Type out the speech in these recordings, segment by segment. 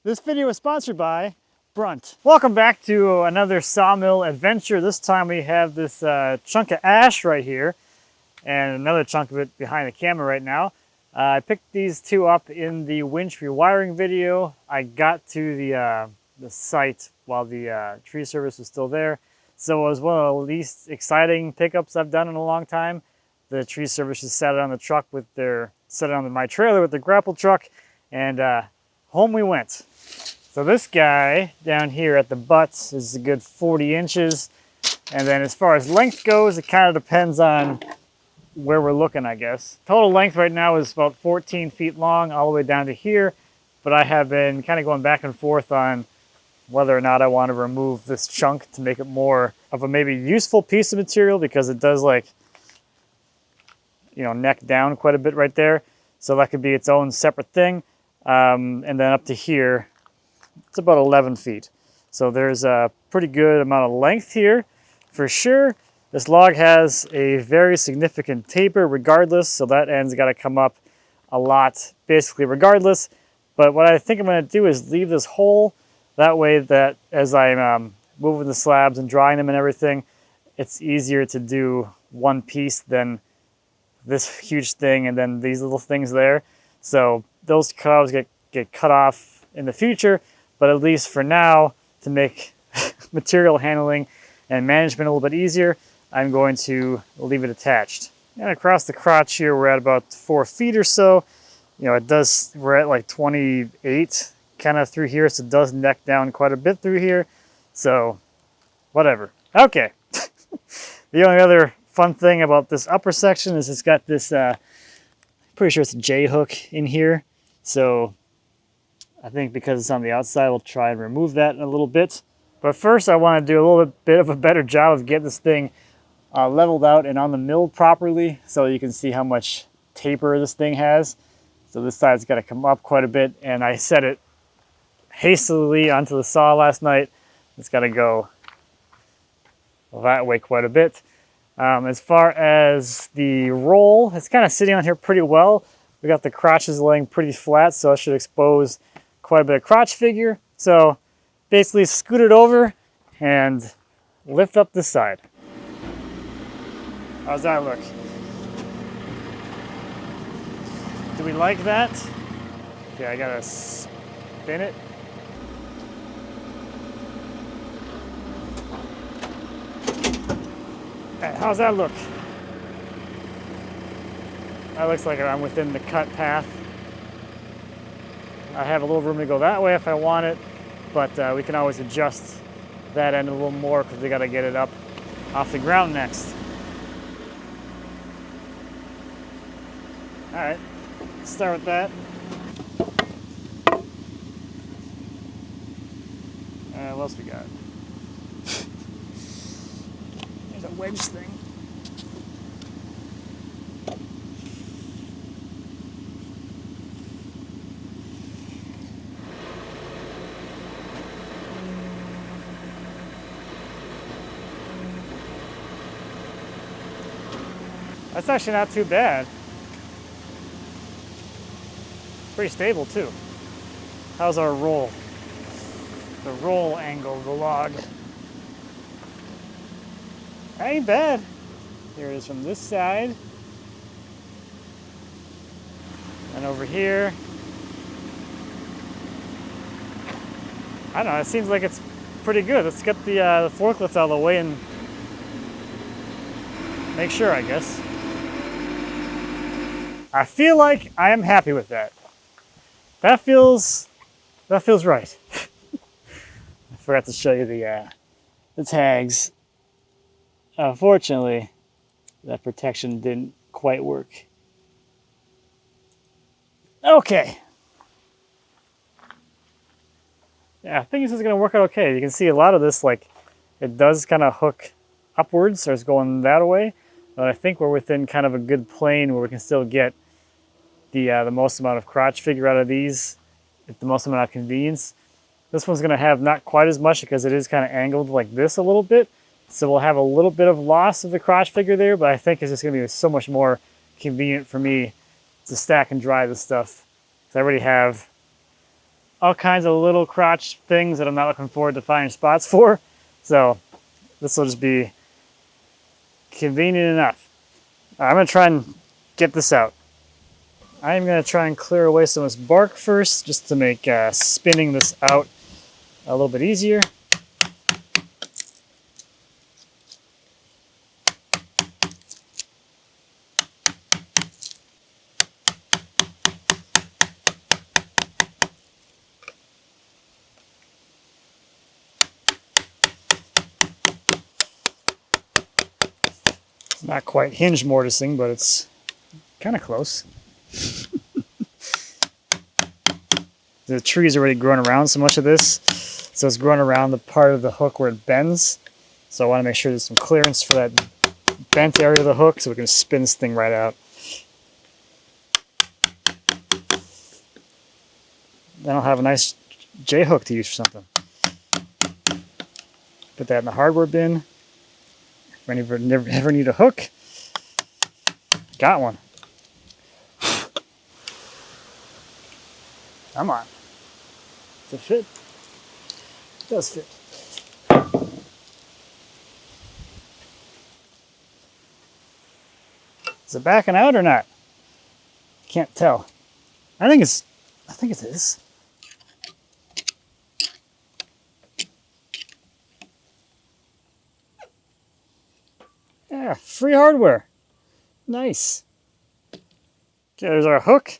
This video is sponsored by Brunt. Welcome back to another sawmill adventure. This time we have this chunk of ash right here and another chunk of it behind the camera right now. I picked these two up in the winch rewiring video. I got to the site while the tree service was still there. So it was one of the least exciting pickups I've done in a long time. The tree service just set it on the truck set it on my trailer with the grapple truck, and home we went. So this guy down here at the butts is a good 40 inches. And then as far as length goes, it kind of depends on where we're looking, I guess. Total length right now is about 14 feet long all the way down to here. But I have been kind of going back and forth on whether or not I want to remove this chunk to make it more of a maybe useful piece of material, because it does, like, you know, neck down quite a bit right there. So that could be its own separate thing. And then up to here, it's about 11 feet. So there's a pretty good amount of length here for sure. This log has a very significant taper regardless, so that end's got to come up a lot basically regardless. But what I think I'm going to do is leave this hole, that way that as I'm moving the slabs and drying them and everything, it's easier to do one piece than this huge thing and then these little things there. So those cutout get cut off in the future, but at least for now, to make material handling and management a little bit easier, I'm going to leave it attached. And across the crotch here, we're at about 4 feet or so. You know, we're at like 28 kind of through here, so it does neck down quite a bit through here. So whatever. Okay. The only other fun thing about this upper section is it's got this, pretty sure it's a J hook in here. So I think because it's on the outside, we'll try and remove that in a little bit. But first, I want to do a little bit of a better job of getting this thing leveled out and on the mill properly, so you can see how much taper this thing has. So this side's got to come up quite a bit, and I set it hastily onto the saw last night. It's got to go that way quite a bit. As far as the roll, it's kind of sitting on here pretty well. We got the crotches laying pretty flat, so it should expose quite a bit of crotch figure. So basically scoot it over and lift up this side. How's that look? Do we like that? Okay, I gotta spin it. Hey, how's that look? That looks like I'm within the cut path. I have a little room to go that way if I want it, but we can always adjust that end a little more because we got to get it up off the ground next. All right, let's start with that. What else we got? There's a wedge thing. That's actually not too bad. Pretty stable too. How's our roll? The roll angle of the log. That ain't bad. Here it is from this side. And over here. I don't know, it seems like it's pretty good. Let's get the forklift out of the way and make sure, I guess. I feel like I am happy with that. That feels right. I forgot to show you the tags. Unfortunately, that protection didn't quite work. Okay. Yeah, I think this is going to work out okay. You can see a lot of this, like, it does kind of hook upwards, so it's going that way. But I think we're within kind of a good plane where we can still get the most amount of crotch figure out of these, with the most amount of convenience. This one's going to have not quite as much because it is kind of angled like this a little bit. So we'll have a little bit of loss of the crotch figure there, but I think it's just going to be so much more convenient for me to stack and dry this stuff. So I already have all kinds of little crotch things that I'm not looking forward to finding spots for. So this will just be convenient enough. I'm gonna try and get this out. I'm gonna try and clear away some of this bark first, just to make spinning this out a little bit easier. It's not quite hinge mortising, but it's kind of close. The tree's already grown around so much of this, so it's growing around the part of the hook where it bends. So I want to make sure there's some clearance for that bent area of the hook so we can spin this thing right out. Then I'll have a nice J-hook to use for something. Put that in the hardware bin. If I ever need a hook, got one. Come on. Does it fit? It does fit. Is it backing out or not? Can't tell. I think it is. Yeah, free hardware. Nice. Okay, there's our hook.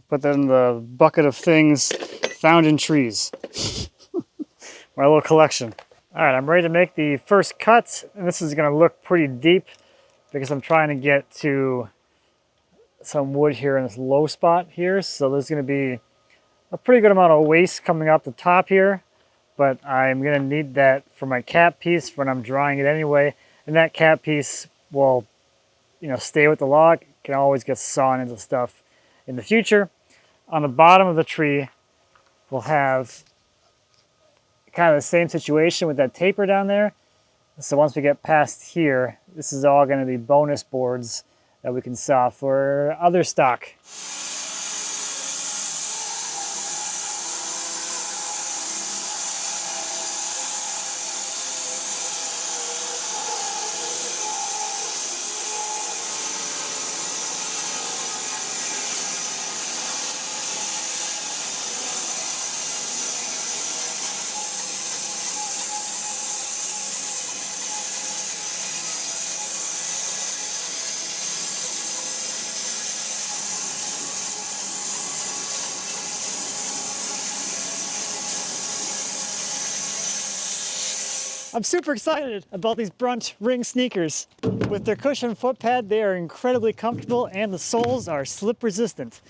Put that in the bucket of things found in trees. My little collection. All right, I'm ready to make the first cut, and this is gonna look pretty deep because I'm trying to get to some wood here in this low spot here. So there's gonna be a pretty good amount of waste coming out the top here, but I'm gonna need that for my cap piece when I'm drawing it anyway. And that cap piece will, stay with the log. Can always get sawn into stuff in the future. On the bottom of the tree, we'll have kind of the same situation with that taper down there. So once we get past here, this is all going to be bonus boards that we can saw for other stock. I'm super excited about these Brunt ring sneakers. With their cushioned foot pad, they are incredibly comfortable and the soles are slip resistant.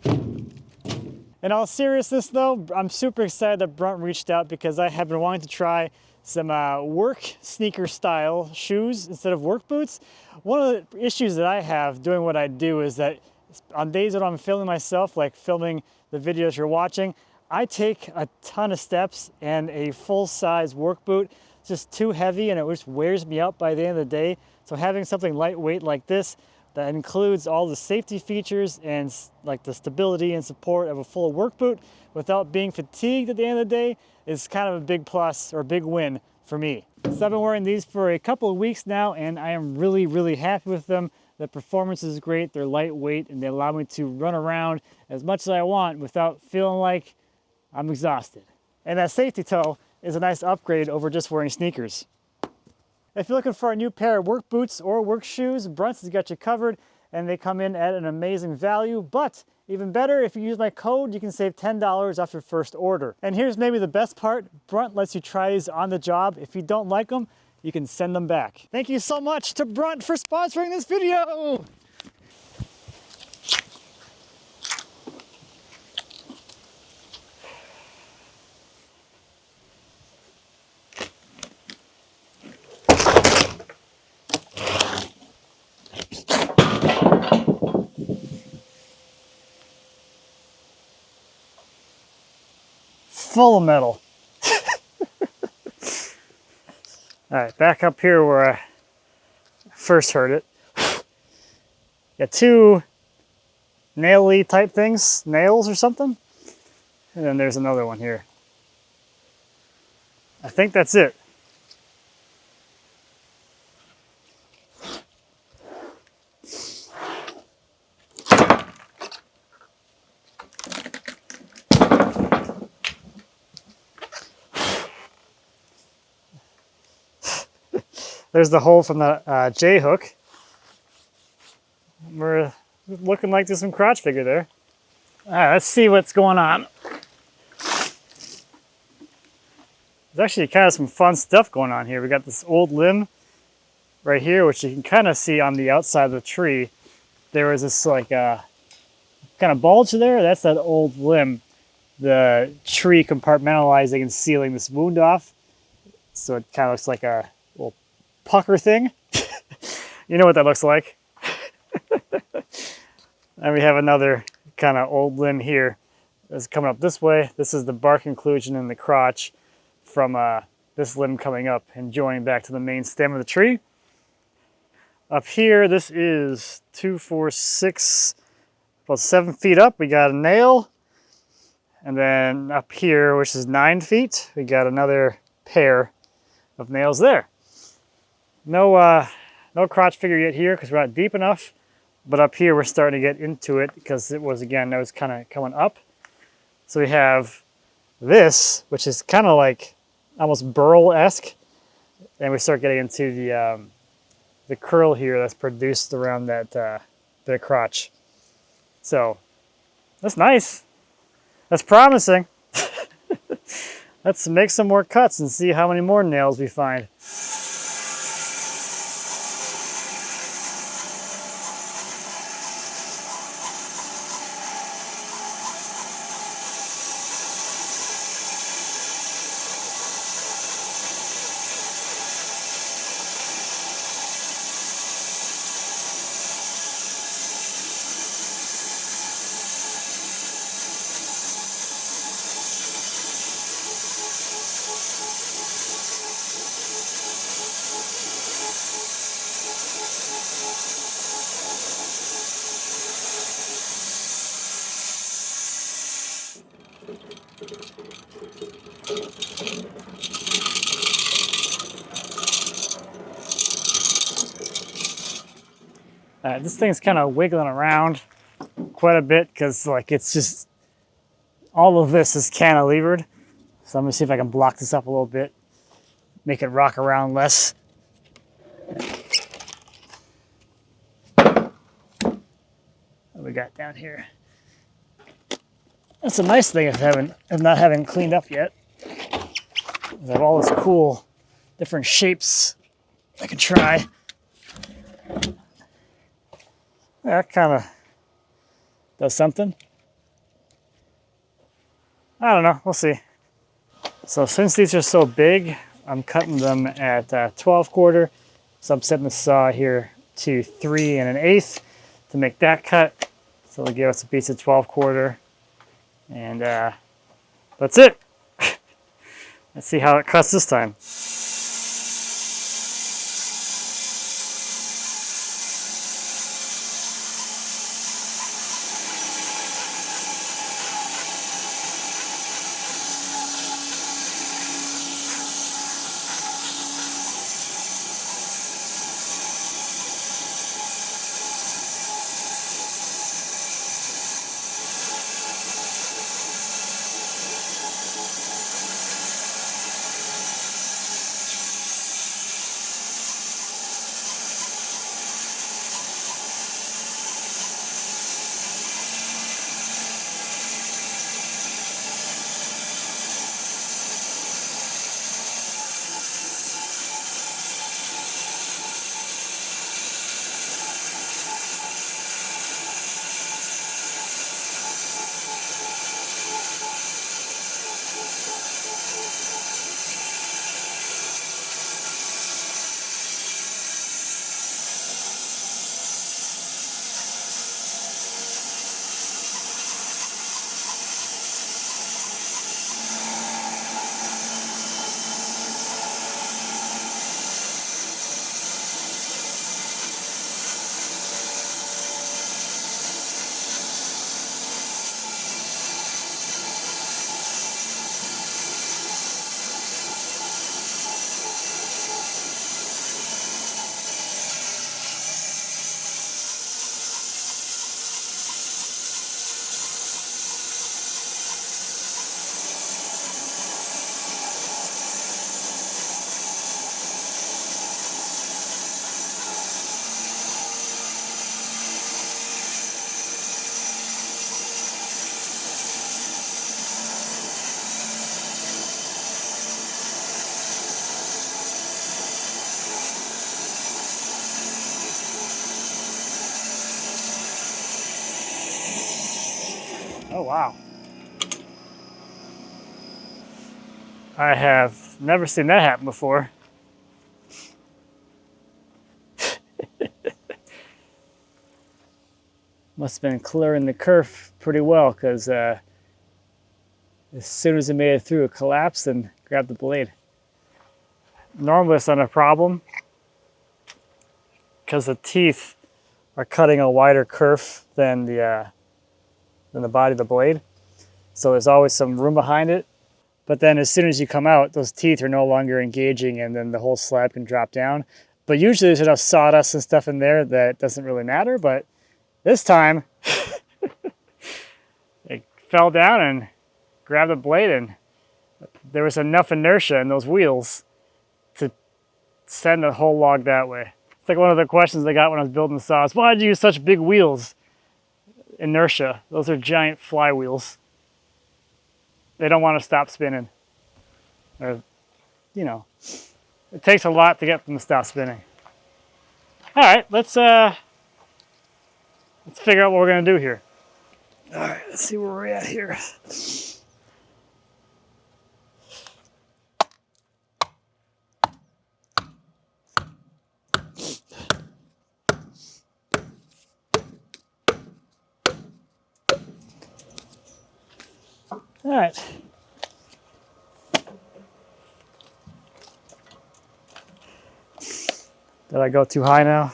In all seriousness though, I'm super excited that Brunt reached out because I have been wanting to try some work sneaker style shoes instead of work boots. One of the issues that I have doing what I do is that on days that I'm filming myself, like filming the videos you're watching, I take a ton of steps, and a full-size work boot is just too heavy and it just wears me out by the end of the day. So having something lightweight like this that includes all the safety features and like the stability and support of a full work boot without being fatigued at the end of the day is kind of a big plus or a big win for me. So I've been wearing these for a couple of weeks now and I am really, really happy with them. The performance is great, they're lightweight, and they allow me to run around as much as I want without feeling like I'm exhausted. And that safety toe is a nice upgrade over just wearing sneakers. If you're looking for a new pair of work boots or work shoes, Brunt's has got you covered, and they come in at an amazing value. But even better, if you use my code, you can save $10 off your first order. And here's maybe the best part, Brunt lets you try these on the job. If you don't like them, you can send them back. Thank you so much to Brunt for sponsoring this video. Full of metal. All right, back up here where I first heard it. Got two nail-y type things, nails or something. And then there's another one here. I think that's it. There's the hole from the J-hook. We're looking like there's some crotch figure there. All right, let's see what's going on. There's actually kind of some fun stuff going on here. We got this old limb right here, which you can kind of see on the outside of the tree. There was this like kind of bulge there. That's that old limb. The tree compartmentalizing and sealing this wound off. So it kind of looks like a little pucker thing. You know what that looks like. And we have another kind of old limb here that's coming up this way. This is the bark inclusion in the crotch from this limb coming up and joining back to the main stem of the tree. Up here, this is 2, 4, 6, about 7 feet up. We got a nail. And then up here, which is 9 feet, we got another pair of nails there. No crotch figure yet here because we're not deep enough. But up here, we're starting to get into it because it was kind of coming up. So we have this, which is kind of like almost burl-esque. And we start getting into the curl here that's produced around that bit of crotch. So that's nice. That's promising. Let's make some more cuts and see how many more nails we find. This thing's kind of wiggling around quite a bit because like it's just, all of this is cantilevered. So I'm gonna see if I can block this up a little bit, make it rock around less. What we got down here? That's a nice thing of not having cleaned up yet. I have all this cool different shapes I can try. That kind of does something. I don't know, we'll see. So since these are so big, I'm cutting them at 12/4. So I'm setting the saw here to 3 1/8 to make that cut. So it'll give us a piece of 12/4. And that's it. Let's see how it cuts this time. Oh, wow. I have never seen that happen before. Must have been clearing the kerf pretty well, because as soon as it made it through, it collapsed and grabbed the blade. Normally it's not a problem, because the teeth are cutting a wider kerf than the body of the blade. So there's always some room behind it. But then as soon as you come out, those teeth are no longer engaging, and then the whole slab can drop down. But usually there's enough sawdust and stuff in there that it doesn't really matter. But this time, it fell down and grabbed the blade, and there was enough inertia in those wheels to send the whole log that way. It's like one of the questions I got when I was building the saws. Why did you use such big wheels? Inertia. Those are giant flywheels. They don't want to stop spinning. Or, you know, it takes a lot to get them to stop spinning. All right, let's figure out what we're gonna do here. All right, let's see where we're at here. All right. Did I go too high now?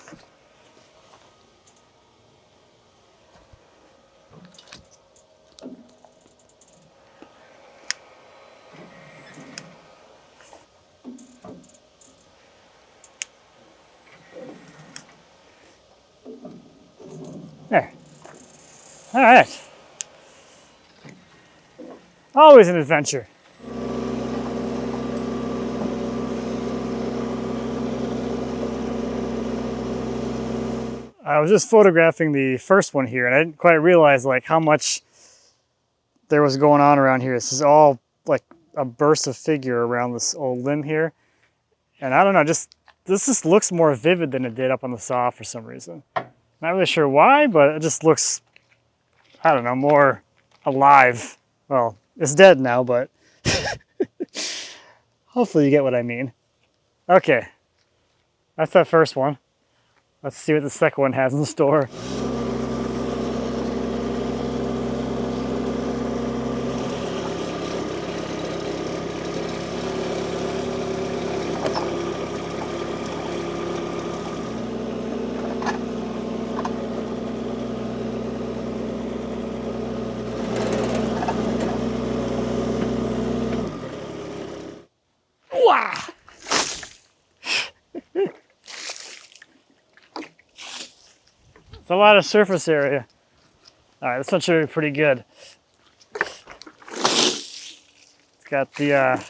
There. All right. Always an adventure. I was just photographing the first one here, and I didn't quite realize like how much there was going on around here. This is all like a burst of figure around this old limb here. And I don't know, this just looks more vivid than it did up on the saw for some reason. Not really sure why, but it just looks, I don't know, more alive. Well, it's dead now, but hopefully you get what I mean. Okay, that's that first one. Let's see what the second one has in store. Wow! It's a lot of surface area. All right, this one should be pretty good. It's got the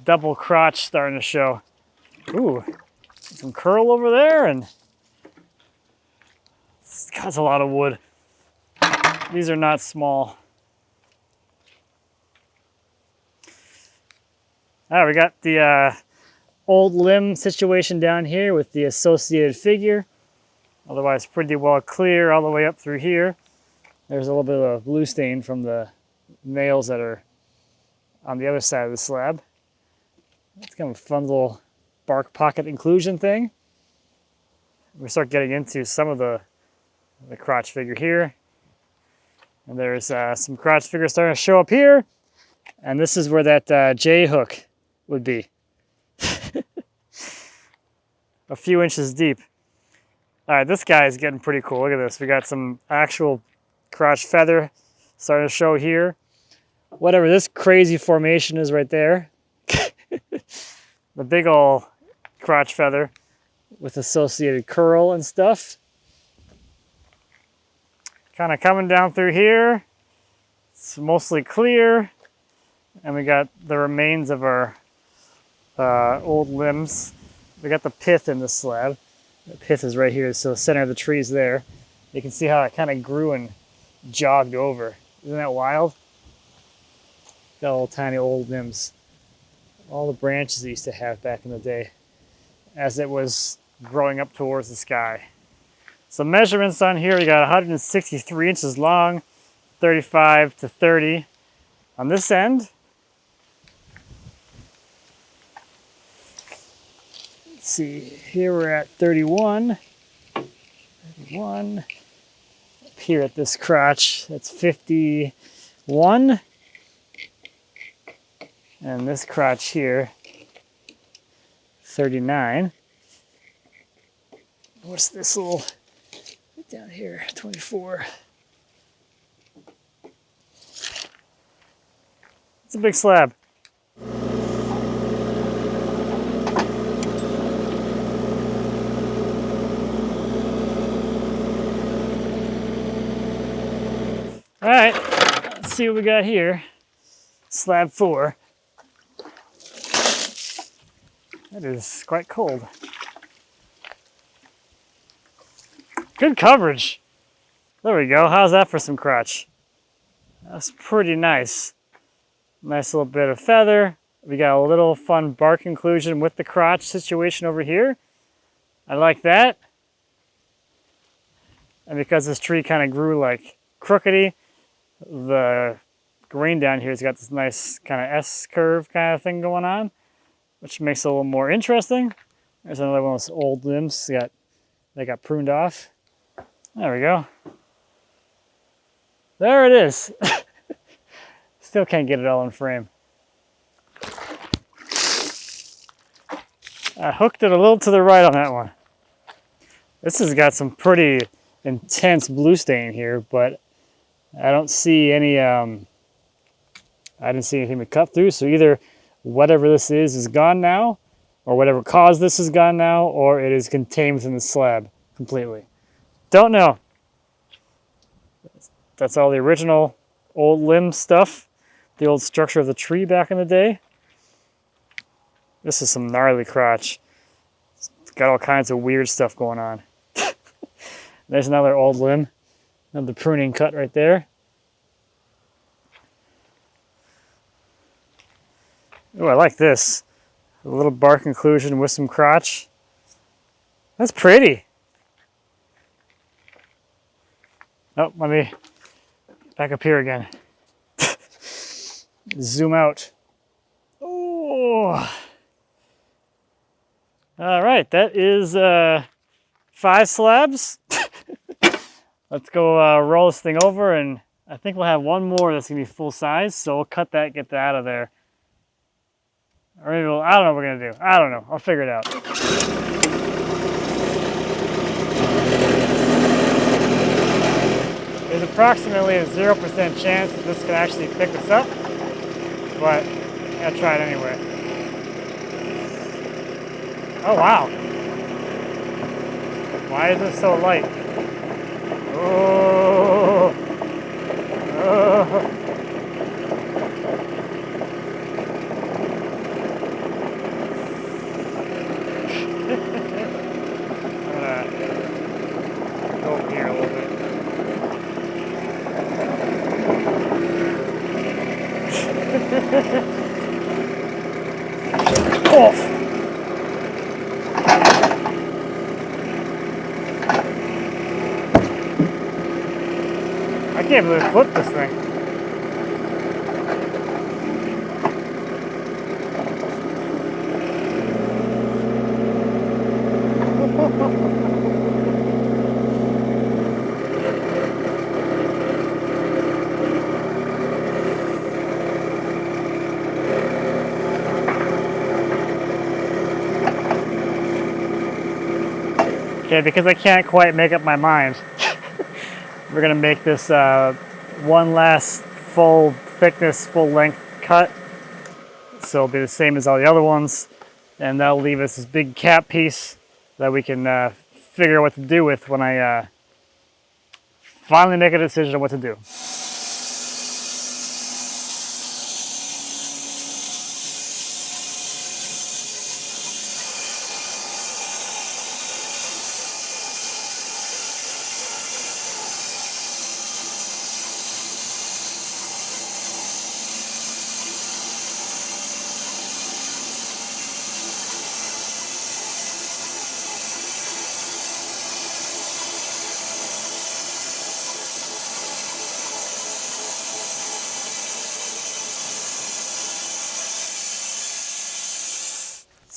double crotch starting to show. Ooh, some curl over there, and it's got a lot of wood. These are not small. All right, we got the old limb situation down here with the associated figure. Otherwise pretty well clear all the way up through here. There's a little bit of glue stain from the nails that are on the other side of the slab. It's kind of a fun little bark pocket inclusion thing. We start getting into some of the crotch figure here. And there's some crotch figure starting to show up here. And this is where that J hook would be. A few inches deep. All right, this guy is getting pretty cool. Look at this. We got some actual crotch feather starting to show here. Whatever this crazy formation is right there. The big ol' crotch feather with associated curl and stuff. Kind of coming down through here. It's mostly clear. And we got the remains of our old limbs. We got the pith in the slab. The pith is right here, so the center of the tree is there. You can see how it kind of grew and jogged over. Isn't that wild? Got all tiny old limbs. All the branches it used to have back in the day as it was growing up towards the sky. So measurements on here, we got 163 inches long, 35 to 30 on this end. Let's see, here we're at 31. 31. Up here at this crotch, that's 51. And this crotch here, 39. What's this little down here? 24. It's a big slab. All right, let's see what we got here. Slab 4. That is quite cold. Good coverage. There we go. How's that for some crotch? That's pretty nice. Nice little bit of feather. We got a little fun bark inclusion with the crotch situation over here. I like that. And because this tree kind of grew like crookedy, the grain down here has got this nice kind of S curve kind of thing going on, which makes it a little more interesting. There's another one of those old limbs that got pruned off. There we go. There it is. Still can't get it all in frame. I hooked it a little to the right on that one. This has got some pretty intense blue stain here, but I don't see any, I didn't see anything to cut through, so either whatever this is gone now, or whatever caused this is gone now, or it is contained within the slab completely. Don't know. That's all the original old limb stuff, the old structure of the tree back in the day. This is some gnarly crotch. It's got all kinds of weird stuff going on. There's another old limb. Another pruning cut right there. Oh, I like this. A little bark inclusion with some crotch. That's pretty. Oh, let me back up here again. Zoom out. Oh. All right, that is 5 slabs. Let's go roll this thing over, and I think we'll have one more that's gonna be full size, so we'll cut that, get that out of there. Or maybe I don't know what we're gonna do. I don't know, I'll figure it out. There's approximately a 0% chance that this could actually pick this up, but I'll try it anyway. Oh wow. Why is it so light? Oh. Oh. I'm gonna go over here a little bit. Off. I can't really flip this thing. Okay, because I can't quite make up my mind. We're gonna make this one last full thickness, full length cut. So it'll be the same as all the other ones. And that'll leave us this big cap piece that we can figure out what to do with when I finally make a decision on what to do.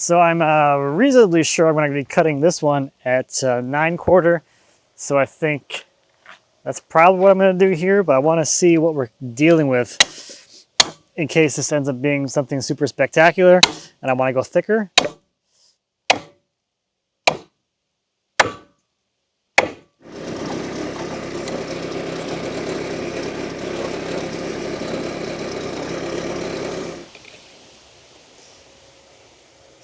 So I'm reasonably sure I'm going to be cutting this one at 9/4. So I think that's probably what I'm going to do here, but I want to see what we're dealing with in case this ends up being something super spectacular and I want to go thicker.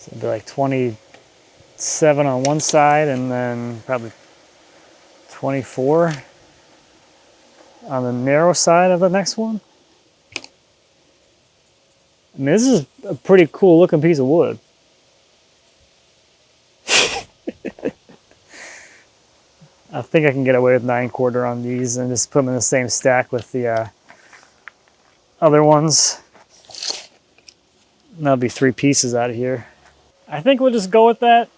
So it'd be like 27 on one side and then probably 24 on the narrow side of the next one. I mean, this is a pretty cool looking piece of wood. I think I can get away with 9/4 on these and just put them in the same stack with the other ones. And that'll be 3 pieces out of here. I think we'll just go with that.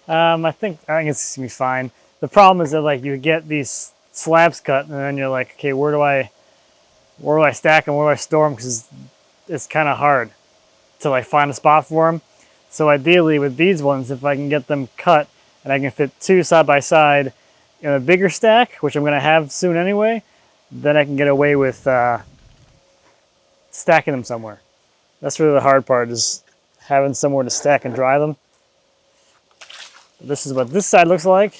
I think it's gonna be fine. The problem is that like you get these slabs cut and then you're like, okay, where do I stack them? Where do I store them? Because it's kind of hard to like find a spot for them. So ideally with these ones, if I can get them cut and I can fit 2 side by side in a bigger stack, which I'm gonna have soon anyway, then I can get away with stacking them somewhere. That's really the hard part, is having somewhere to stack and dry them. This is what this side looks like.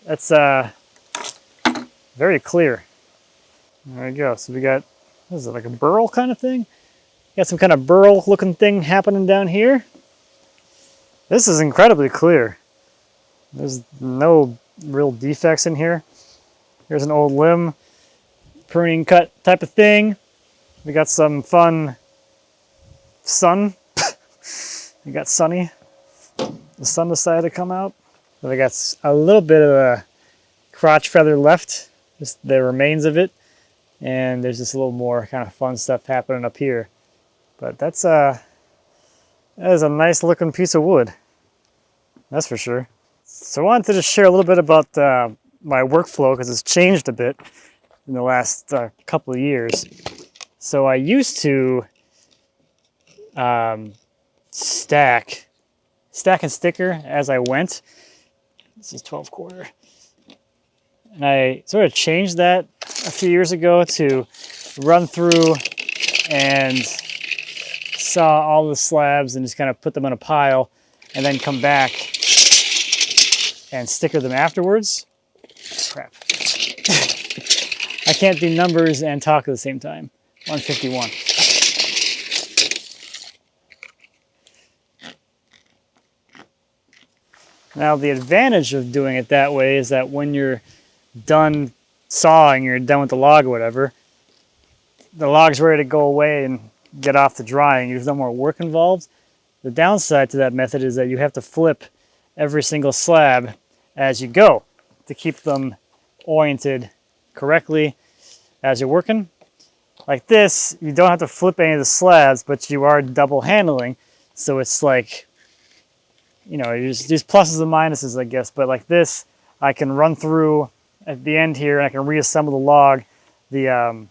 That's very clear. There we go. So we got, what is it, like a burl kind of thing? Got some kind of burl looking thing happening down here. This is incredibly clear. There's no real defects in here. Here's an old limb, pruning cut type of thing. We got some fun sun. We got sunny. The sun decided to come out. So we got a little bit of a crotch feather left, just the remains of it. And there's just a little more kind of fun stuff happening up here. But that is a nice looking piece of wood. That's for sure. So I wanted to just share a little bit about my workflow because it's changed a bit in the last couple of years. So I used to stack and sticker as I went. This is 12/4. And I sort of changed that a few years ago to run through and saw all the slabs and just kind of put them in a pile and then come back and sticker them afterwards. Crap. I can't do numbers and talk at the same time. 151. Now the advantage of doing it that way is that when you're done sawing, you're done with the log or whatever, the log's ready to go away and get off to drying. There's no more work involved. The downside to that method is that you have to flip every single slab as you go to keep them oriented correctly as you're working. Like this, you don't have to flip any of the slabs, but you are double handling. So it's like, you know, there's pluses and minuses, I guess. But like this, I can run through at the end here and I can reassemble the log. The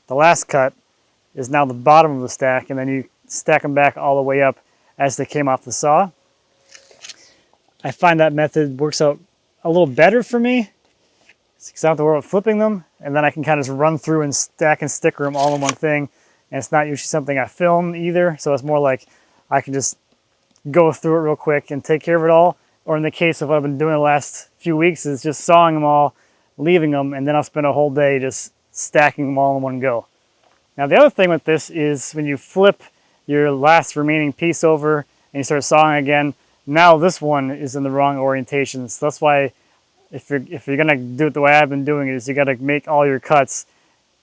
last cut is now the bottom of the stack, and then you stack them back all the way up as they came off the saw. I find that method works out a little better for me because I don't have to worry about flipping them, and then I can kind of just run through and stack and sticker them all in one thing. And it's not usually something I film either, so it's more like I can just go through it real quick and take care of it all. Or in the case of what I've been doing the last few weeks is just sawing them all, leaving them, and then I'll spend a whole day just stacking them all in one go. Now the other thing with this is when you flip your last remaining piece over and you start sawing again, now this one is in the wrong orientation. So that's why if you're gonna do it the way I've been doing it, is you gotta make all your cuts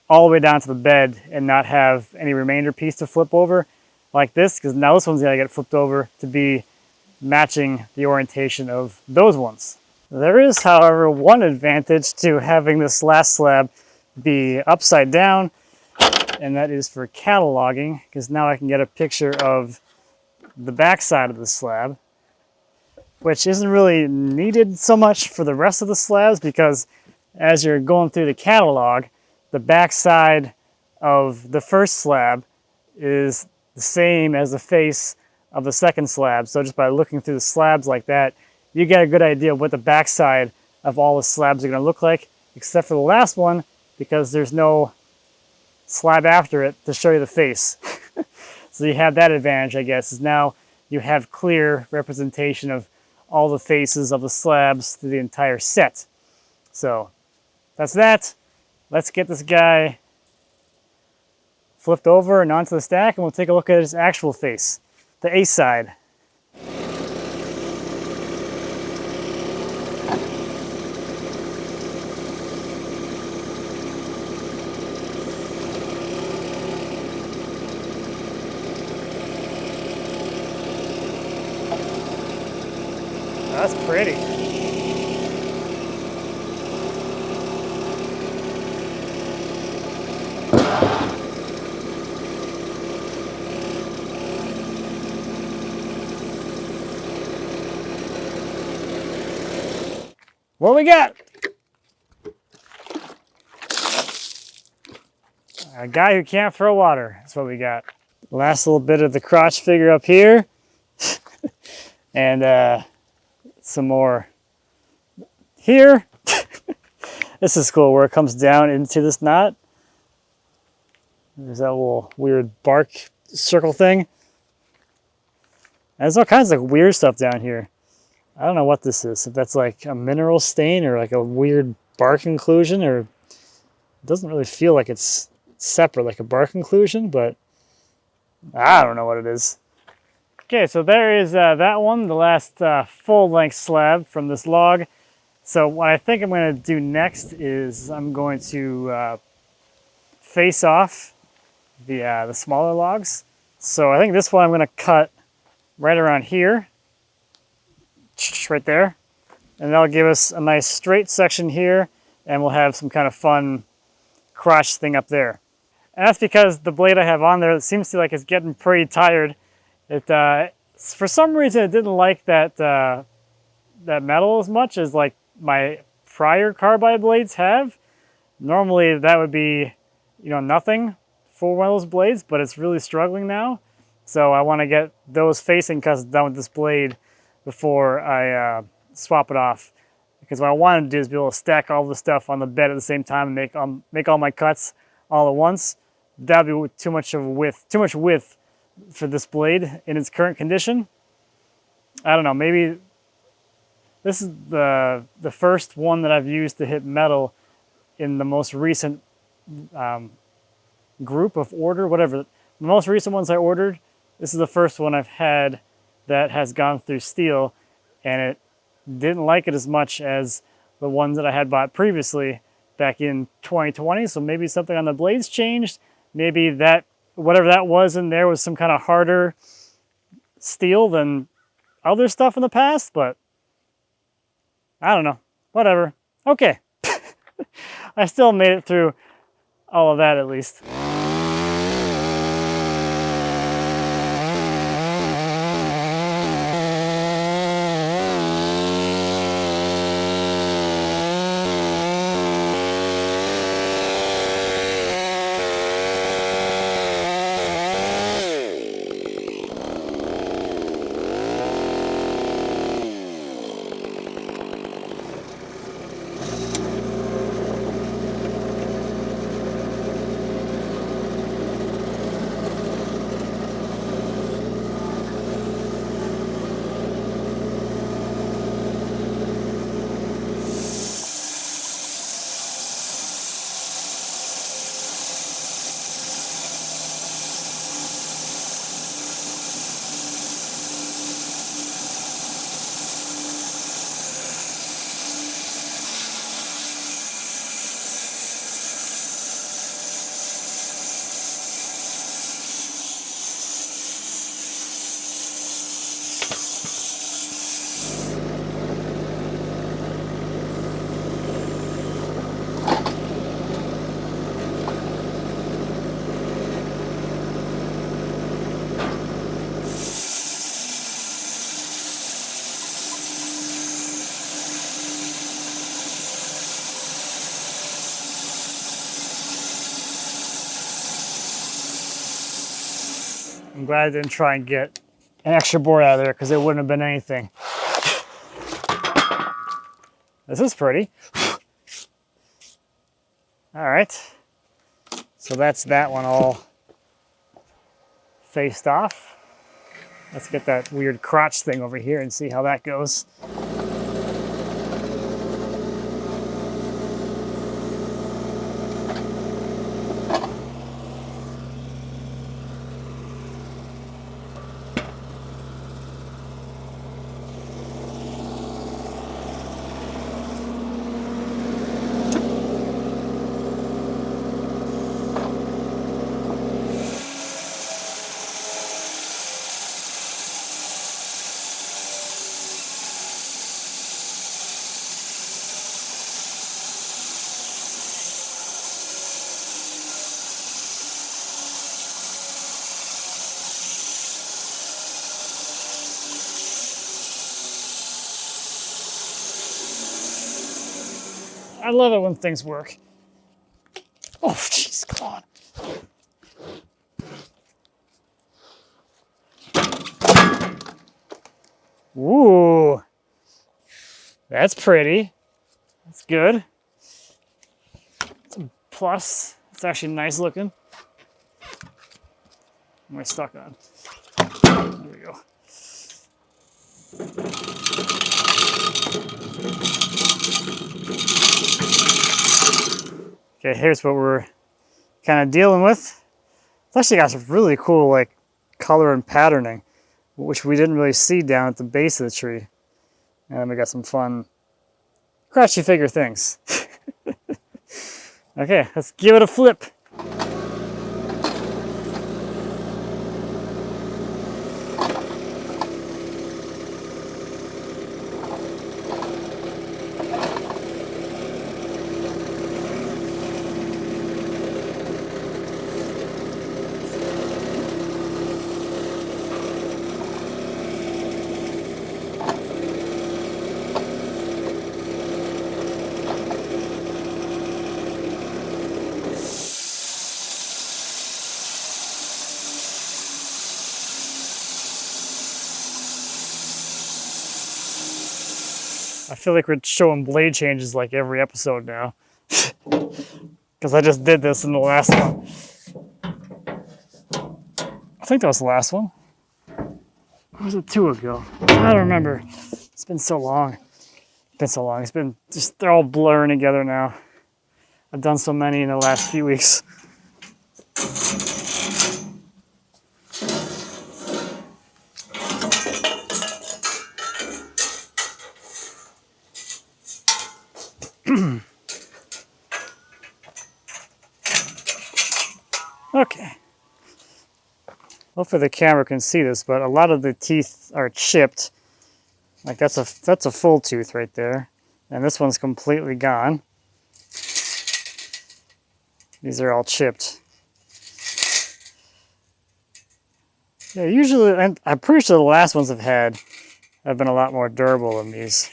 all the way down to the bed and not have any remainder piece to flip over like this, because now this one's gonna get flipped over to be matching the orientation of those ones. There is, however, one advantage to having this last slab be upside down, and that is for cataloging, because now I can get a picture of the back side of the slab, which isn't really needed so much for the rest of the slabs, because as you're going through the catalog, the back side of the first slab is the same as the face of the second slab. So just by looking through the slabs like that, you get a good idea of what the backside of all the slabs are going to look like, except for the last one, because there's no slab after it to show you the face. So you have that advantage, I guess, is now you have clear representation of all the faces of the slabs through the entire set. So that's that. Let's get this guy flipped over and onto the stack, and we'll take a look at his actual face, the A side. That's pretty. What we got? A guy who can't throw water. That's what we got. Last little bit of the crotch figure up here. And some more here. This is cool where it comes down into this knot. There's that little weird bark circle thing. There's all kinds of weird stuff down here. I don't know what this is. If that's like a mineral stain or like a weird bark inclusion, or it doesn't really feel like it's separate like a bark inclusion, but I don't know what it is. Okay, so there is that one, the last full-length slab from this log. So what I think I'm going to do next is I'm going to face off the smaller logs. So I think this one I'm going to cut right around here, right there, and that'll give us a nice straight section here, and we'll have some kind of fun crotch thing up there. And that's because the blade I have on there, it seems to like it's getting pretty tired. It for some reason it didn't like that that metal as much as like my prior carbide blades have. Normally that would be, you know, nothing for one of those blades, but it's really struggling now. So I want to get those facing cuts done with this blade before I swap it off. Because what I want to do is be able to stack all the stuff on the bed at the same time and make all my cuts all at once. That'd be too much width for this blade in its current condition. I don't know, maybe this is the first one that I've used to hit metal in the most recent group of order, whatever. The most recent ones I ordered, this is the first one I've had that has gone through steel, and it didn't like it as much as the ones that I had bought previously back in 2020. So maybe something on the blades changed. Maybe that, whatever that was in there was some kind of harder steel than other stuff in the past, but I don't know, whatever. Okay, I still made it through all of that at least. I'm glad I didn't try and get an extra board out of there because it wouldn't have been anything. This is pretty. All right. So that's that one all faced off. Let's get that weird crotch thing over here and see how that goes. I love it when things work. Oh, jeez, come on. Ooh, that's pretty. That's good. It's a plus. It's actually nice looking. What am I stuck on? There we go. Okay, here's what we're kind of dealing with. It's actually got some really cool like color and patterning, which we didn't really see down at the base of the tree. And then we got some fun crotchy figure things. Okay, let's give it a flip. I feel like we're showing blade changes like every episode now. Because I just did this in the last one. I think that was the last one. Or was it 2 ago? I don't remember. It's been so long. It's been just, they're all blurring together now. I've done so many in the last few weeks. Okay. Hopefully the camera can see this, but a lot of the teeth are chipped. Like that's a full tooth right there. And this one's completely gone. These are all chipped. Yeah, usually, and I'm pretty sure the last ones have been a lot more durable than these.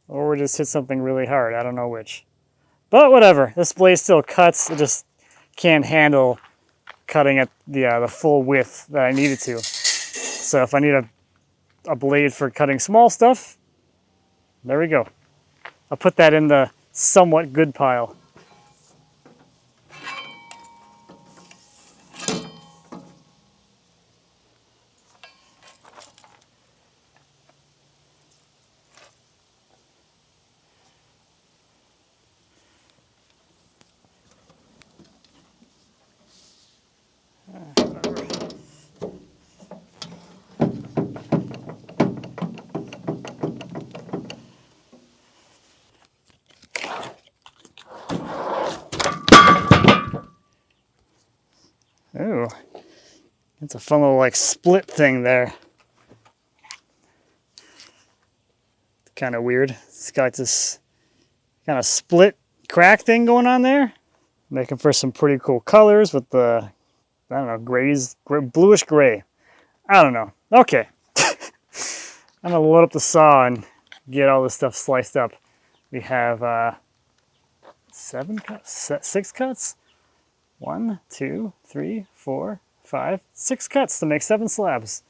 Or we just hit something really hard, I don't know which. But whatever, this blade still cuts, it just can't handle cutting at the full width that I needed to. So if I need a blade for cutting small stuff, there we go. I'll put that in the somewhat good pile. Ooh, it's a fun little like split thing there. Kind of weird. It's got this kind of split crack thing going on there. Making for some pretty cool colors with the, I don't know, bluish gray. I don't know. Okay. I'm gonna load up the saw and get all this stuff sliced up. We have 6 cuts. 1, 2, 3, 4, 5, 6 cuts to make 7 slabs.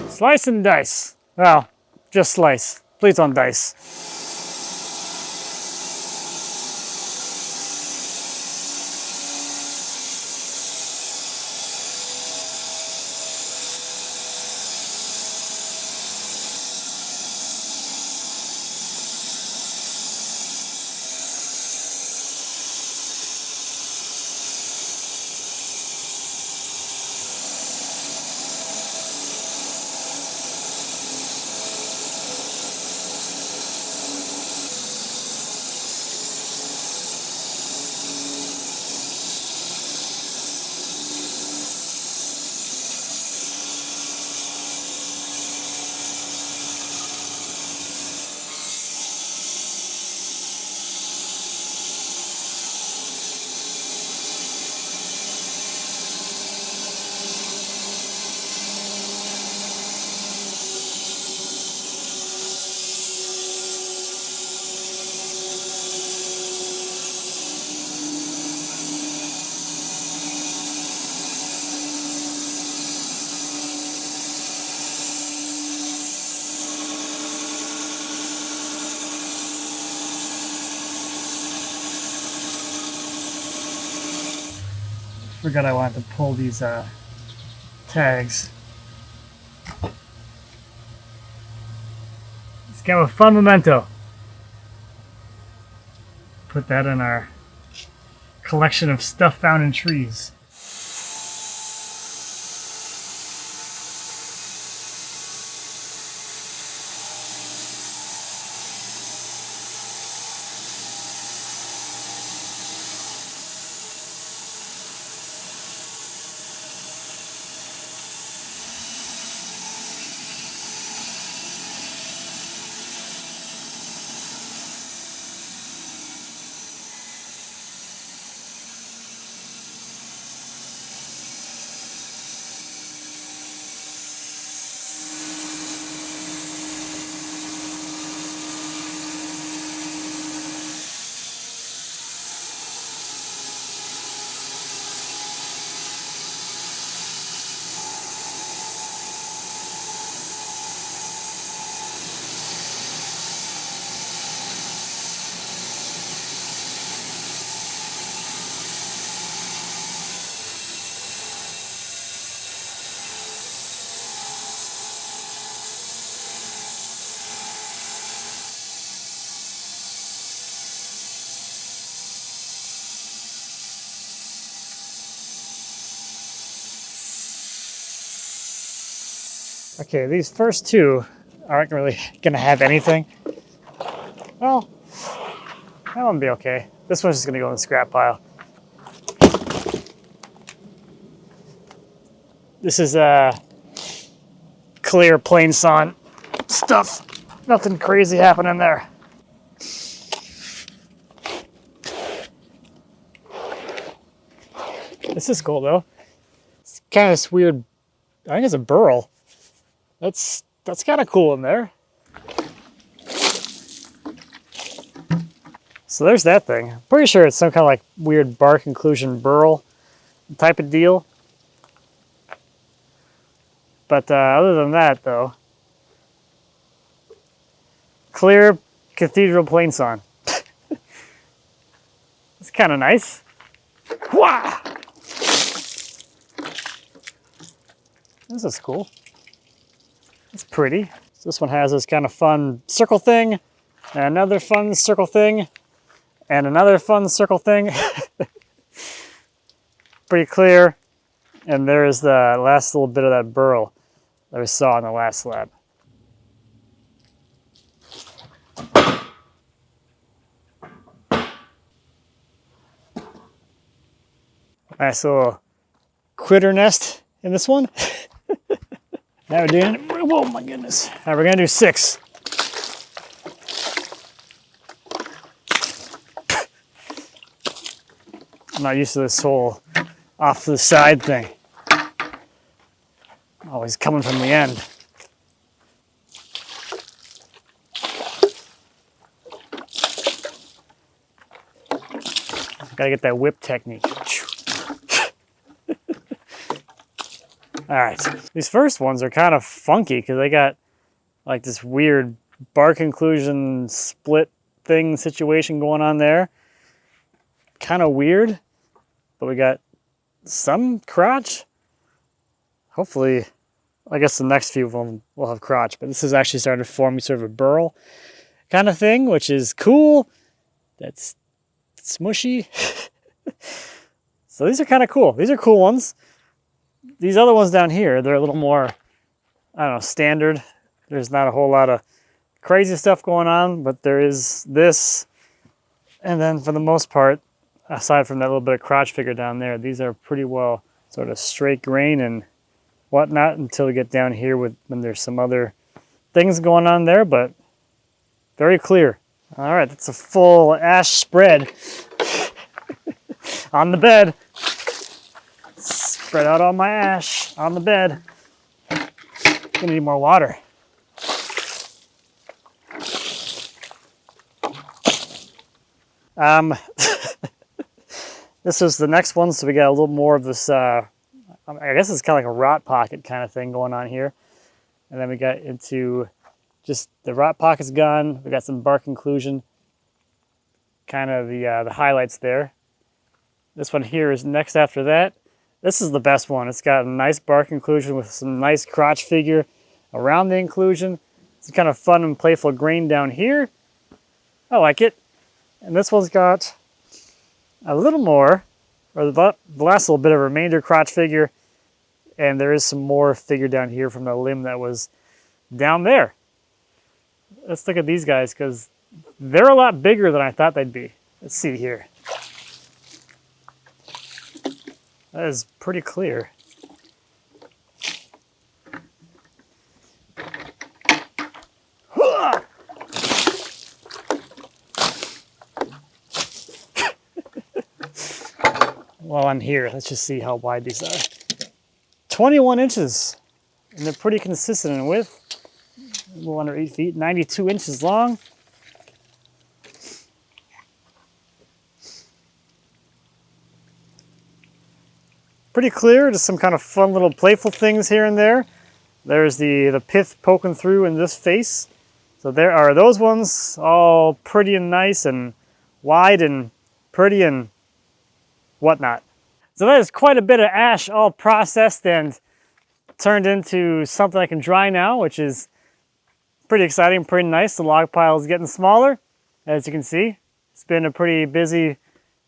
Slice and dice. Well, just slice. Please don't dice. Forgot I wanted to pull these tags. It's kind of a fun memento. Put that in our collection of stuff found in trees. Okay, these first two aren't really gonna have anything. Well, that one will be okay. This one's just gonna go in the scrap pile. This is clear plain sawn stuff. Nothing crazy happening there. This is cool though. It's kind of this weird, I think it's a burl. That's kind of cool in there. So there's that thing. I'm pretty sure it's some kind of like weird bark inclusion burl type of deal. But other than that though, clear cathedral plain sawn. It's kind of nice. Wah! This is cool. It's pretty. So this one has this kind of fun circle thing, and another fun circle thing, and another fun circle thing. Pretty clear. And there's the last little bit of that burl that we saw on the last slab. Nice little critter nest in this one. Now we're doing, oh my goodness. All right, we're gonna do 6. I'm not used to this whole off to the side thing. Always coming from the end. Gotta get that whip technique. All right, these first ones are kind of funky because they got like this weird bark inclusion split thing situation going on there. Kind of weird, but we got some crotch. Hopefully, I guess the next few of them will have crotch, but this is actually starting to form sort of a burl kind of thing, which is cool. That's smushy. So these are kind of cool. These are cool ones. These other ones down here, they're a little more, I don't know, standard. There's not a whole lot of crazy stuff going on, but there is this. And then for the most part, aside from that little bit of crotch figure down there, these are pretty well sort of straight grain and whatnot until we get down here when there's some other things going on there, but very clear. All right, that's a full ash spread on the bed. Spread out all my ash on the bed. Gonna need more water. This is the next one, so we got a little more of this, I guess it's kind of like a rot pocket kind of thing going on here. And then we got into just the rot pocket's gone. We got some bark inclusion, kind of the highlights there. This one here is next after that. This is the best one. It's got a nice bark inclusion with some nice crotch figure around the inclusion. It's kind of fun and playful grain down here. I like it. And this one's got a little more, or the last little bit of remainder crotch figure, and there is some more figure down here from the limb that was down there. Let's look at these guys because they're a lot bigger than I thought they'd be. Let's see here. That is pretty clear. While I'm here, let's just see how wide these are. 21 inches, and they're pretty consistent in width. A little under 8 feet, 92 inches long. Pretty clear, just some kind of fun little playful things here and there. There's the pith poking through in this face. So there are those ones, all pretty and nice and wide and pretty and whatnot. So that is quite a bit of ash all processed and turned into something I can dry now, which is pretty exciting, pretty nice. The log pile is getting smaller, as you can see. It's been a pretty busy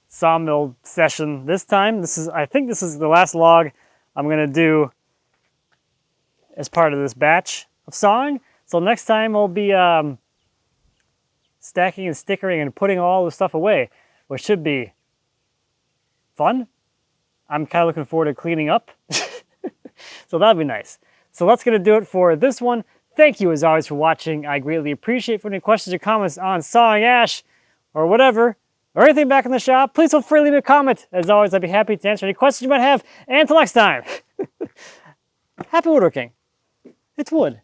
sawmill session this time. I think this is the last log I'm gonna do as part of this batch of sawing. So next time I'll be stacking and stickering and putting all the stuff away, which should be fun. I'm kind of looking forward to cleaning up. So that'll be nice. So that's gonna do it for this one. Thank you as always for watching. I greatly appreciate it. For any questions or comments on sawing ash or whatever, or anything back in the shop, please feel free to leave me a comment. As always, I'd be happy to answer any questions you might have. And until next time, happy woodworking. It's wood.